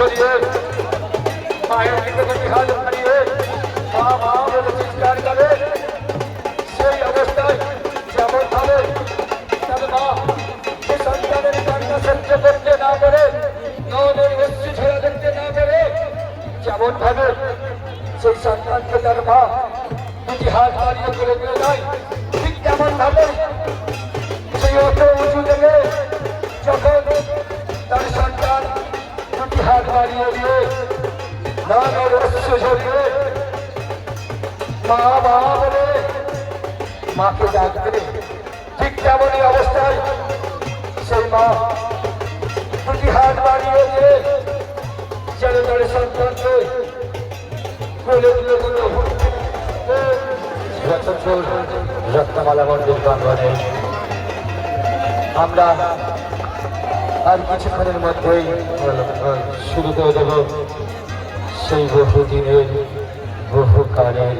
ছড়িয়ে মায়ের দিকে দুটি হাত বাড়িয়ে মা মা বলে চিৎকার করে সেই অবস্থায় যেমন ভাবে তার মা সে সন্তানের কান্না সহ্য করতে না পারে নদের অশ্রু ঝরা দেখতে না পারে যেমন ভাবে সেই সন্তানকে তার মা দুটি হাত বাড়িয়ে করে দিয়ে যায় ঠিক তেমন ভাবে সেই অত উঁচু থেকে যখন তার সন্তান দুটি হাত বাড়িয়ে দিয়ে নদের অশ্রু ঝরিয়ে মা মা বলে মাকে ডাকবে ঠিক তেমনই অবস্থায় সেই মা দুটি হাত বাড়িয়ে দিয়ে যেন তার সন্তানকে কোলে তুলে দিল। রত্নমালা মন্দির প্রাঙ্গণে আমরা আর কিছুক্ষণের মধ্যেই শুরু করে দেব সেই বহুদিনের বহুকালের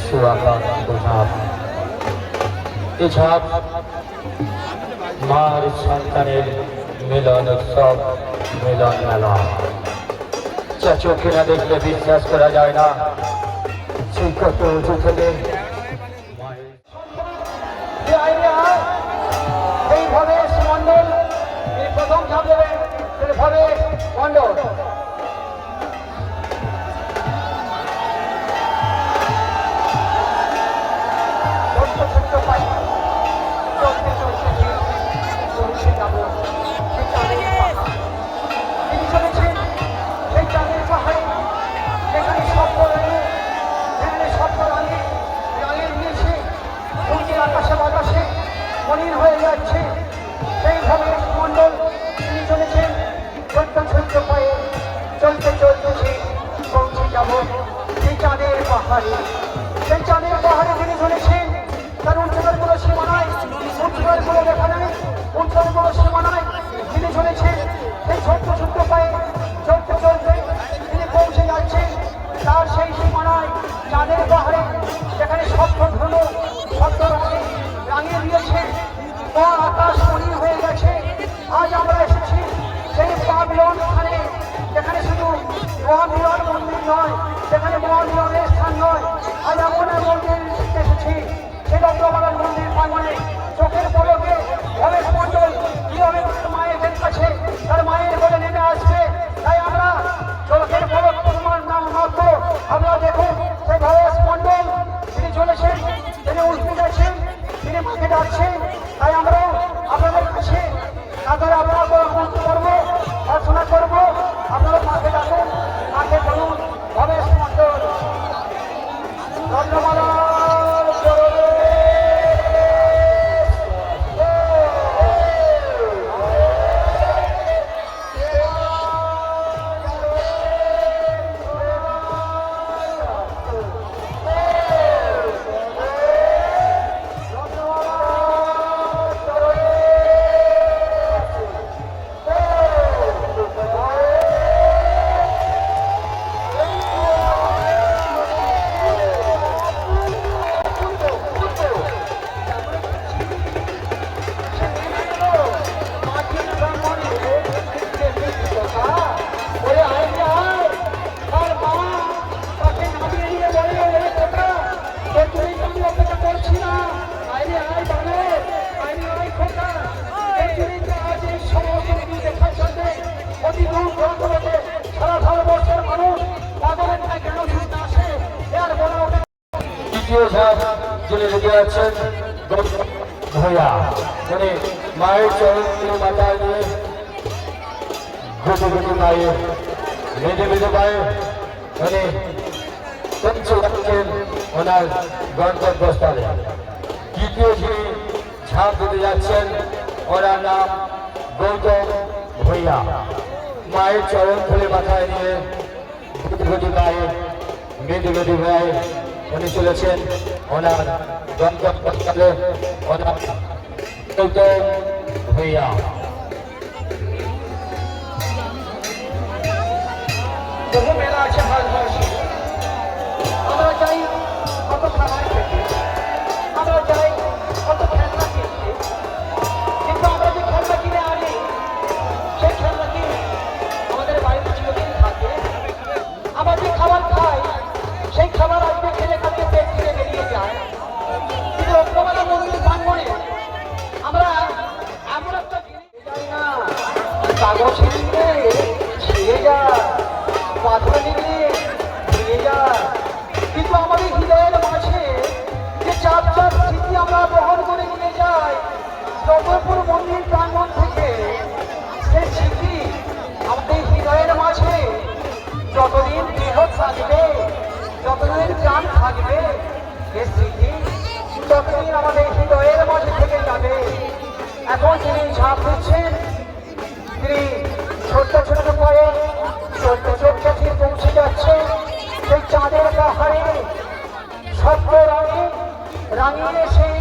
সুয়াকাঙ্ক্ষিত ঝাঁপ। এই ঝাঁপ মার সন্তানের মিলন উৎসব, মিলন মেলা। যা চোখে না দেখলে বিশ্বাস করা যায় না সেই কত উঁচু থেকে এই ভবেশ মন্ডল প্রথম ঝাঁপ দেবেন ভবেশ মন্ডল। মলিন হয়ে যাচ্ছে সেই ভবেশ মন্ডল তিনি চলেছেন ছোট্ট ছোট্ট পায়ে চলতে চলতেছে পৌঁছে যাব সেই চাঁদের পাহাড়ে। সেই চাঁদের পাহাড়ে তিনি চলেছেন তার উচ্চতার কোনো সীমা নাই, উচ্চতার কোনো দেখা নাই, উচ্চতার কোনো সীমা নাই। তিনি চলেছেন সেই ছোট্ট ছোট্ট পায়ে চলতে চলতে তিনি পৌঁছে যাচ্ছেন তার সেই সীমানায় চাঁদের পাহাড়ে যেখানে শব্দ ধুলো শব্দ রাঙিয়ে দিয়েছে আকাশ মলিন হয়ে গেছে। আজ আমরা এসেছি সেই পাবিলন স্থানে যেখানে শুধু মহামিলন মন্দির নয়, যেখানে মহামিলনের স্থান নয়, আজ এমন এক মন্দির এসেছি সেই রত্নমালার মন্দির প্রাঙ্গণে। চোখের পলকে ভবেশ মন্ডল কিভাবে মায়ের কাছে তার মায়ের বলে নেমে আসবে, তাই আমরা চোখের পলক তোমার নাম মাত্র আমরা দেখুন সেই ভবেশ মন্ডল তিনি চলেছেন, তিনি উঠতে গেছেন, তিনি মাকে ডাকছেন। তাই আমরা আপনাদের কাছে তাদের আমরা করবো প্রার্থনা করবো, আপনারা মাকে ডাকুন, মাকে বলুন ভবেশ মন্ডল রত্নমালা ভূয়া মানে মায়ের চরণ মাথায় নিয়ে গুটি গুটি পায়ে বেঁধে বেঁধে পায়ে মানে পৌঁছে যাচ্ছেন ওনার গন্তব্যস্থলে। দ্বিতীয় যিনি ঝাঁপ দিতে যাচ্ছেন ওনার নাম গৌতম ভূয়া। মায়ের চরণ খুলে মাথায় নিয়ে গুটি গুটি পায়ে বেঁধে বেঁধে পায়ে উনি চলেছেন ওনার গন্তব্যস্থলে ওনার গৌতম ভূয়া। বহু মেলা আছে ভারতবর্ষে, আমরা চাই কত খাবার খেতে, আমরা চাই কত খেলনা কিনতে, কিন্তু আমরা যে খেলনা কিনে আনি সেই খেলনা কি আমাদের বাড়িতে ছিল চাপচাপ স্মৃতি আমরা বহন করে নিয়ে যাই জগৎপুর মন্দির প্রাঙ্গণ থেকে। সে স্মৃতি আমাদের হৃদয়ের মাঝে যতদিন দেহ থাকবে, যতদিন প্রাণ থাকবে, এ স্মৃতি ততদিন আমাদের হৃদয়ের মাঝে থেকে যাবে। এখন যিনি ঝাঁপ দিচ্ছেন তিনি ছোট্ট ছোট্ট পায়ে ছোট্ট ছোট্ট দিয়ে পৌঁছে যাচ্ছে সেই চাঁদের পাহাড়ে। সত্য রঙে রাঙিয়ে সেই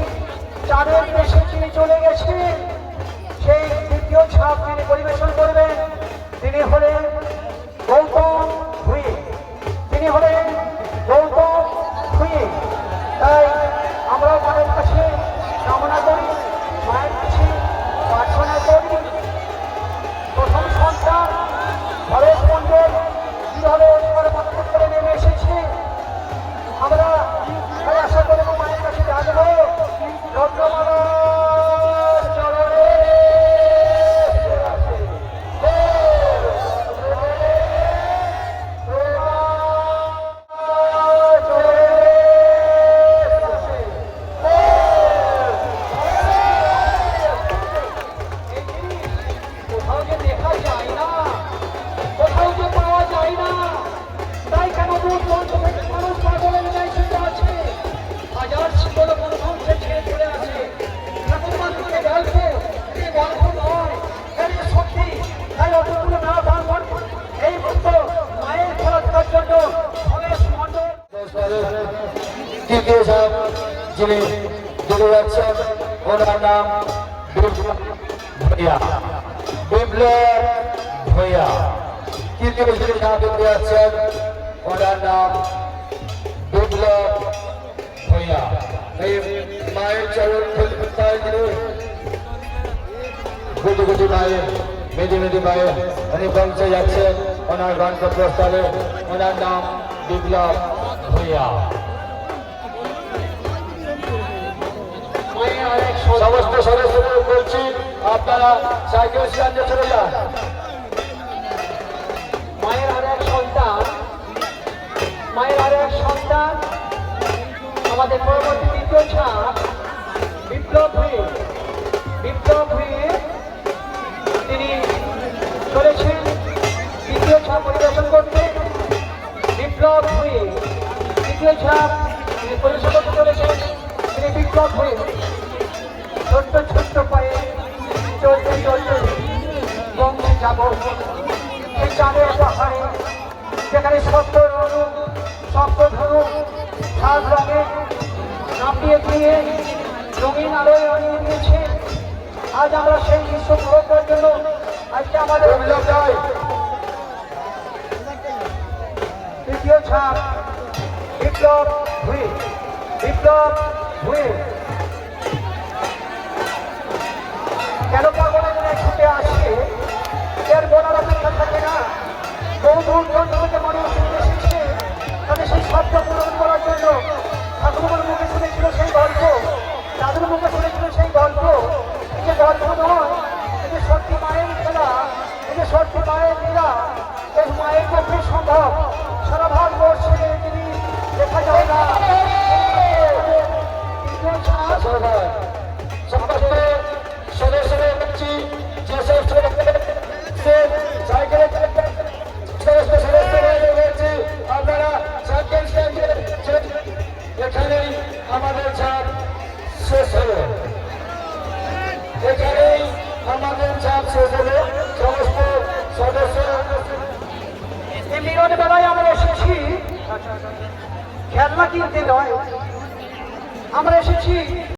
চাঁদের দেশে তিনি চলে গেছেন। সেই দ্বিতীয় ঝাঁপ তিনি পরিবেশন করবেন। তিনি হলেন গৌতম ভুঁইয়া। তিনি হলেন গৌতম ভুঁইয়া। তাই আমরা মায়ের কাছে কামনা করি, মায়ের কাছে প্রার্থনা করি, প্রথম সন্তান ভরত মণ্ডল কিভাবে মাথা করে নেমে এসেছে, আমরা তাই আশা করবো মায়ের কাছে ডাকবো রত্নমালার চরণে কোথাও যে দেখা যায় না, কোথাও যে পাওয়া যায় না। তাই কেন দূর দূরান্ত থেকে মানুষ পাগলের ন্যায় ছুটে আছে। হাজার শীতল প্রথম সে ছেড়ে চলে আছে। ঠাকুর মাত্রকে গল্প, এ গল্প নয়, এটা সত্যি। তাই অতগুলো না ভাঙন এই মতো মায়ের খেলা করার জন্য অনেক মণ্ডল তৃতীয় সাহেব যিনি চলে যাচ্ছেন ওনার নাম বিপ্লব ভূঁইয়া। বিপ্লব ভূঁইয়া তৃতীয় যিনি সাহায্য যাচ্ছেন ওনার নাম বিপ্লব ভূঁইয়া। এই মায়ের চরণ যিনি গুটি গুটি মায়ের মেদি মেদি মায়ের উনি পৌঁছে যাচ্ছেন ওনার গন্তব্যস্থলে। ওনার নাম বিপ্লব ভূঁইয়া। সমস্ত সদস্যদের বলছি আপনারা সাইকেল স্ট্যান্ডে চলে যান। মায়ের আর এক সন্তান, মায়ের আর এক সন্তান আমাদের পরবর্তী দ্বিতীয় ছাপ বিপ্লব ভুঁইয়া। বিপ্লব ভুঁইয়া তিনি চলেছেন দ্বিতীয় ছাপ পরিবেশন করতে। বিপ্লব ভুঁইয়া দ্বিতীয় ছাপ তিনি পরিবেশন করতে চলেছেন। তিনি বিপ্লব ভুঁইয়া ছোট্ট ছোট্ট পায়ে চলতে চলতে বঙ্গে যাব সেই চাঁদের পাহাড়ে, যেখানে সত্য রণু সপ্ত ধনু সাত রঙে নাপিয়ে দিয়ে রঙিন আলোয় আনিয়ে দিয়েছে। আজ আমরা সেই দৃশ্য উপভোগ করার জন্য আজকে আমাদের তৃতীয় ছাপ বিপ্লব ভুঁইয়া। বিপ্লব ভুঁইয়া কেন পাগলের ন্যায় ছুটে আসে এর বলার অপেক্ষা থাকে না। বহু দূর দূরান্ত থেকে মানুষ এসেছে তাদের সেই শব্দ পূরণ করার জন্য। ঠাকুরমার মুখে শুনেছিল সেই গল্প, দাদুর মুখে শুনেছিল সেই গল্প। এই যে গল্প নয়, এই যে সত্যি মায়ের খেলা, এই যে সত্যি মায়ের লীলা, এই মায়ের পক্ষে সম্ভব। সারা ভারতবর্ষে তিনি দেখা যায় না। সদস্যদের বলছি যে সাইকেলে সমস্ত সদস্যরা রয়েছে আপনারা সাইকেল স্ট্যান্ডে এখানেই আমাদের ছাপ শেষ হলো। এখানেই আমাদের ছাপ শেষ হলো। সমস্ত সদস্য এই মিলন বেলায় আমরা এসেছি খেলনা কিনতে নয়, আমরা এসেছি